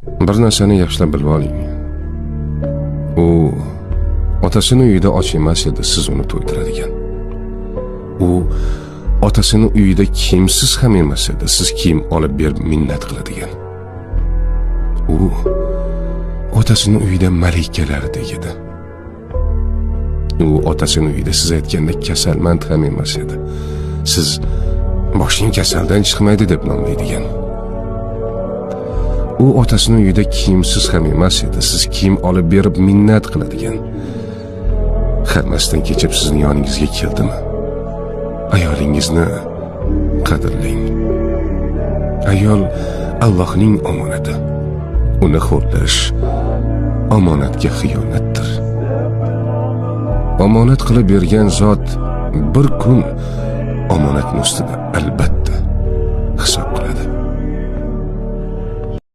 Bir narsani yaxshilab bilib oling. U otasini uyida och emas edi, siz uni to'ydiradigan. U otasini uyida kiyimsiz ham emas edi, siz kiyim olib berib minnat qiladigan. U otasini uyida malikalardek edi. U otasini uyida siz aytgandek kasalmand ham emas edi. Siz boshing kasaldan chiqmaydi deb nomlaydigan. U otasini uyida kiyimsiz ham emas edi, siz kiyim olib berib minnat qiladigan. Hammasidan kechib sizning yoningizga keldimi? Ayolingizni qadrlang. Ayol Allohning omonati. Uni xo'rlash omonatga xiyonatdir. Omonat qilib bergan zot bir kun omonatning ustida albatta hisob